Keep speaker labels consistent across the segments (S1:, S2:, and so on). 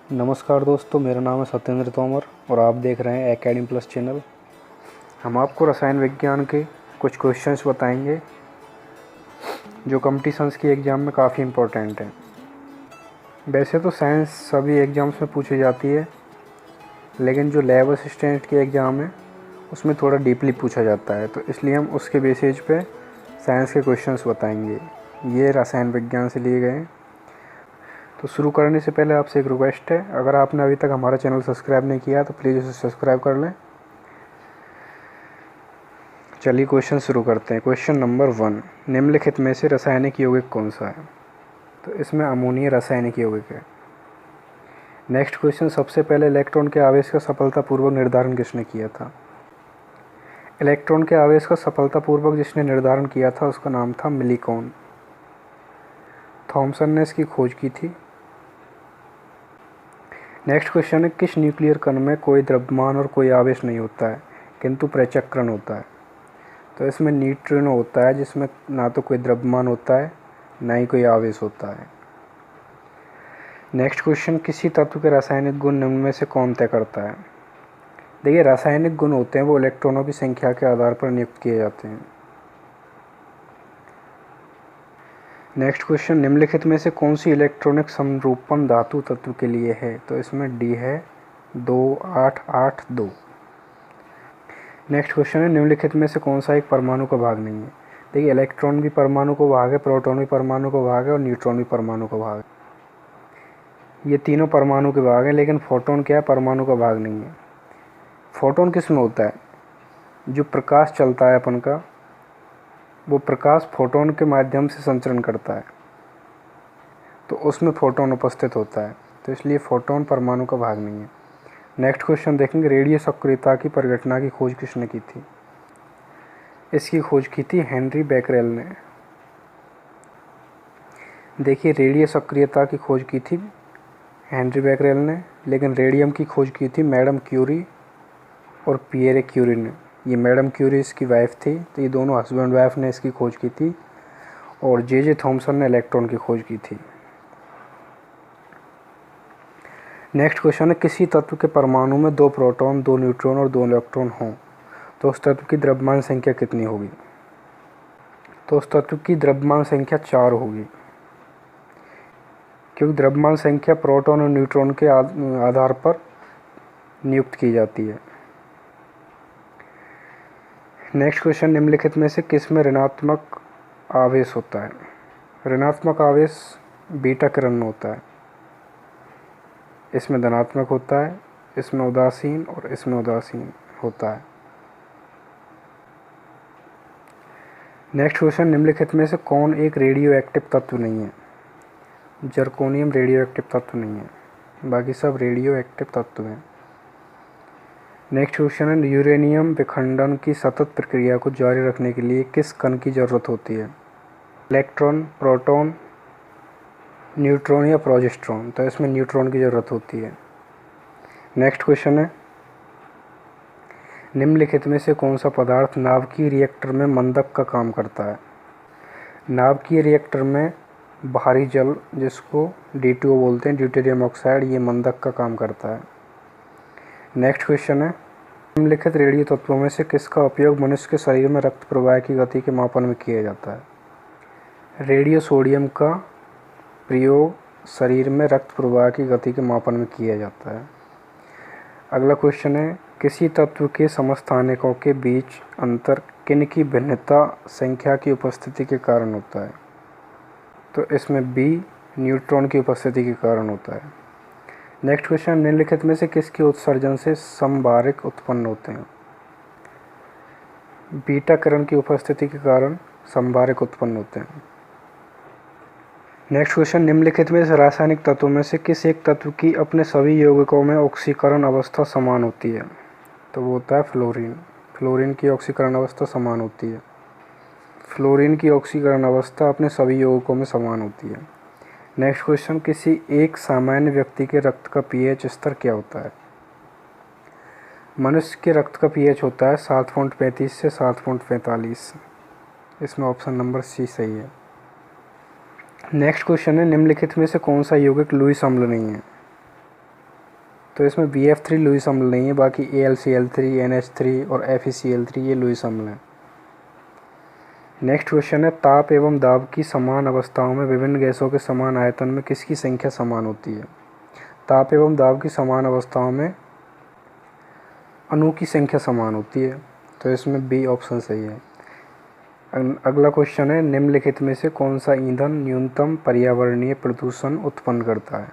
S1: नमस्कार दोस्तों, मेरा नाम है सत्येंद्र तोमर और आप देख रहे हैं एकेडमी प्लस चैनल। हम आपको रसायन विज्ञान के कुछ क्वेश्चंस बताएंगे जो कॉम्पिटिशन्स की एग्ज़ाम में काफ़ी इम्पोर्टेंट हैं। वैसे तो साइंस सभी एग्ज़ाम्स में पूछी जाती है, लेकिन जो लैब असिस्टेंट की एग्ज़ाम है उसमें थोड़ा डीपली पूछा जाता है, तो इसलिए हम उसके बेसिस पे साइंस के क्वेश्चंस बताएंगे। ये रसायन विज्ञान से लिए गए हैं। तो शुरू करने से पहले आपसे एक रिक्वेस्ट है, अगर आपने अभी तक हमारा चैनल सब्सक्राइब नहीं किया तो प्लीज़ उसे सब्सक्राइब कर लें। चलिए क्वेश्चन शुरू करते हैं। क्वेश्चन नंबर 1, निम्नलिखित में से रासायनिक यौगिक कौन सा है? तो इसमें अमोनिया रासायनिक यौगिक है। नेक्स्ट क्वेश्चन, सबसे पहले इलेक्ट्रॉन के आवेश का सफलतापूर्वक निर्धारण किसने किया था? इलेक्ट्रॉन के आवेश का सफलतापूर्वक जिसने निर्धारण किया था उसका नाम था मिलीकॉन। थॉमसन ने इसकी खोज की थी। नेक्स्ट क्वेश्चन है, किस न्यूक्लियर कण में कोई द्रव्यमान और कोई आवेश नहीं होता है किंतु प्रचक्रण होता है? तो इसमें न्यूट्रिनो होता है, जिसमें ना तो कोई द्रव्यमान होता है ना ही कोई आवेश होता है। नेक्स्ट क्वेश्चन, किसी तत्व के रासायनिक गुण निम्न में से कौन तय करता है? देखिए, रासायनिक गुण होते हैं वो इलेक्ट्रॉनों की संख्या के आधार पर नियुक्त किए जाते हैं। नेक्स्ट क्वेश्चन, निम्नलिखित में से कौन सी इलेक्ट्रॉनिक समरूपण धातु तत्व के लिए है? तो इसमें डी है 2882। नेक्स्ट क्वेश्चन है, निम्नलिखित में से कौन सा एक परमाणु का भाग नहीं है? देखिए, इलेक्ट्रॉन भी परमाणु को भाग है, प्रोटॉन भी परमाणु को भाग है और न्यूट्रॉन भी परमाणु का भाग है। ये तीनों परमाणु के भाग हैं, लेकिन फोटोन क्या है? परमाणु का भाग नहीं है। फोटोन किस में होता है? जो प्रकाश चलता है अपन का, वो प्रकाश फोटोन के माध्यम से संचरण करता है, तो उसमें फोटोन उपस्थित होता है, तो इसलिए फोटोन परमाणु का भाग नहीं है। नेक्स्ट क्वेश्चन देखेंगे, रेडियो सक्रियता की परिघटना की खोज किसने की थी? इसकी खोज की थी हेनरी बेकरेल ने। देखिए, रेडियो सक्रियता की खोज की थी हेनरी बेकरेल ने, लेकिन रेडियम की खोज की थी मैडम क्यूरी और पियरे क्यूरी ने। ये मैडम क्यूरी इसकी वाइफ थी, तो ये दोनों हस्बैंड वाइफ ने इसकी खोज की थी, और जे थॉमसन ने इलेक्ट्रॉन की खोज की थी। नेक्स्ट क्वेश्चन है, किसी तत्व के परमाणु में 2 प्रोटॉन, 2 न्यूट्रॉन और 2 इलेक्ट्रॉन हों तो उस तत्व की द्रव्यमान संख्या कितनी होगी? तो उस तत्व की द्रव्यमान संख्या 4 होगी, क्योंकि द्रव्यमान संख्या प्रोटॉन और न्यूट्रॉन के आधार पर नियुक्त की जाती है। नेक्स्ट क्वेश्चन, निम्नलिखित में से किस में ऋणात्मक आवेश होता है? ऋणात्मक आवेश बीटा किरण में होता है। इसमें धनात्मक होता है, इसमें उदासीन और इसमें उदासीन होता है। नेक्स्ट क्वेश्चन, निम्नलिखित में से कौन एक रेडियो एक्टिव तत्व नहीं है? जर्कोनियम रेडियो एक्टिव तत्व नहीं है, बाकी सब रेडियो एक्टिव तत्व हैं। नेक्स्ट क्वेश्चन है, यूरेनियम विखंडन की सतत प्रक्रिया को जारी रखने के लिए किस कण की ज़रूरत होती है? इलेक्ट्रॉन, प्रोटॉन, न्यूट्रॉन या प्रोजेस्ट्रॉन? तो इसमें न्यूट्रॉन की ज़रूरत होती है। नेक्स्ट क्वेश्चन है, निम्नलिखित में से कौन सा पदार्थ नाभिकीय रिएक्टर में मंदक का काम करता है? नाभिकीय रिएक्टर में भारी जल, जिसको D2O बोलते हैं, ड्यूटेरियम ऑक्साइड, ये मंदक का काम करता है। नेक्स्ट क्वेश्चन है, निम्नलिखित रेडियो तत्वों में से किसका उपयोग मनुष्य के शरीर में रक्त प्रवाह की गति के मापन में किया जाता है? रेडियो सोडियम का प्रयोग शरीर में रक्त प्रवाह की गति के मापन में किया जाता है। अगला क्वेश्चन है, किसी तत्व के समस्थानिकों के बीच अंतर किन की भिन्नता संख्या की उपस्थिति के कारण होता है? तो इसमें बी, न्यूट्रॉन की उपस्थिति के कारण होता है। नेक्स्ट क्वेश्चन, निम्नलिखित में से किसके उत्सर्जन से समबारिक उत्पन्न होते हैं? बीटा किरण की उपस्थिति के कारण समबारिक उत्पन्न होते हैं। नेक्स्ट क्वेश्चन, निम्नलिखित में से रासायनिक तत्वों में से किस एक तत्व की अपने सभी यौगिकों में ऑक्सीकरण अवस्था समान होती है? तो वो होता है फ्लोरीन। फ्लोरीन की ऑक्सीकरण अवस्था समान होती है। फ्लोरीन की ऑक्सीकरण अवस्था अपने सभी यौगिकों में समान होती है। नेक्स्ट क्वेश्चन, किसी एक सामान्य व्यक्ति के रक्त का पीएच स्तर क्या होता है? मनुष्य के रक्त का पीएच होता है 7.35 से 7.45। इसमें ऑप्शन नंबर सी सही है। नेक्स्ट क्वेश्चन है, निम्नलिखित में से कौन सा यौगिक लुईस अम्ल नहीं है? तो इसमें BF3 लुईस अम्ल नहीं है, बाकी AlCl3, NH3 और FeCl3 ये लुईस अम्ल हैं। नेक्स्ट क्वेश्चन है, ताप एवं दाब की समान अवस्थाओं में विभिन्न गैसों के समान आयतन में किसकी संख्या समान होती है? ताप एवं दाब की समान अवस्थाओं में अणु की संख्या समान होती है, तो इसमें बी ऑप्शन सही है। अगला क्वेश्चन है, निम्नलिखित में से कौन सा ईंधन न्यूनतम पर्यावरणीय प्रदूषण उत्पन्न करता है?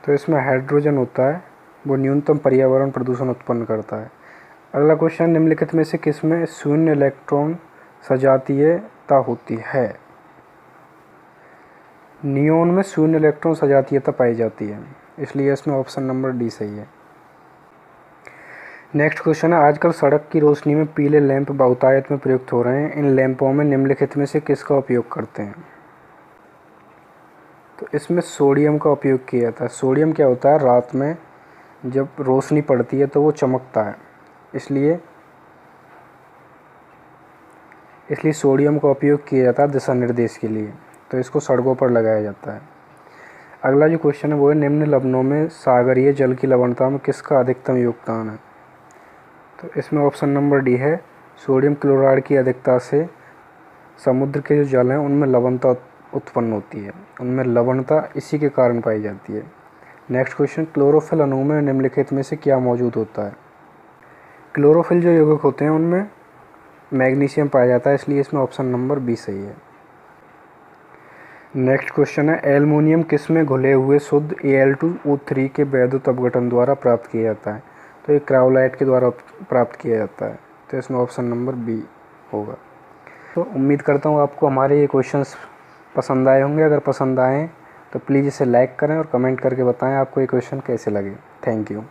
S1: तो इसमें हाइड्रोजन होता है, वो न्यूनतम पर्यावरण प्रदूषण उत्पन्न करता है। अगला क्वेश्चन, निम्नलिखित में से किसमें शून्य इलेक्ट्रॉन सजातीयता होती है? नियोन में शून्य इलेक्ट्रॉन सजातीयता पाई जाती है, इसलिए इसमें ऑप्शन नंबर डी सही है। नेक्स्ट क्वेश्चन है, आजकल सड़क की रोशनी में पीले लैंप बहुतायत में प्रयुक्त हो रहे हैं। इन लैंपों में निम्नलिखित में से किसका उपयोग करते हैं? तो इसमें सोडियम का उपयोग किया जाता है। सोडियम क्या होता है, रात में जब रोशनी पड़ती है तो वो चमकता है, इसलिए सोडियम का उपयोग किया जाता है दिशा निर्देश के लिए, तो इसको सड़कों पर लगाया जाता है। अगला जो क्वेश्चन है वो है, निम्न लवणों में सागरीय जल की लवणता में किसका अधिकतम योगदान है? तो इसमें ऑप्शन नंबर डी है, सोडियम क्लोराइड की अधिकता से समुद्र के जो जल हैं उनमें लवणता उत्पन्न होती है, उनमें लवणता इसी के कारण पाई जाती है। नेक्स्ट क्वेश्चन, क्लोरोफिल अणु में निम्नलिखित में से क्या मौजूद होता है? क्लोरोफिल जो यौगिक होते हैं उनमें मैग्नीशियम पाया जाता है, इसलिए इसमें ऑप्शन नंबर बी सही है। नेक्स्ट क्वेश्चन है, एल्युमिनियम किस में घुले हुए शुद्ध Al2O3 के वैद्युत अपघटन द्वारा प्राप्त किया जाता है? तो ये क्रायोलाइट के द्वारा प्राप्त किया जाता है, तो इसमें ऑप्शन नंबर बी होगा। तो उम्मीद करता हूँ आपको हमारे ये क्वेश्चंस पसंद आए होंगे। अगर पसंद आए तो प्लीज़ इसे लाइक करें और कमेंट करके बताएं आपको ये क्वेश्चन कैसे लगे। Thank you.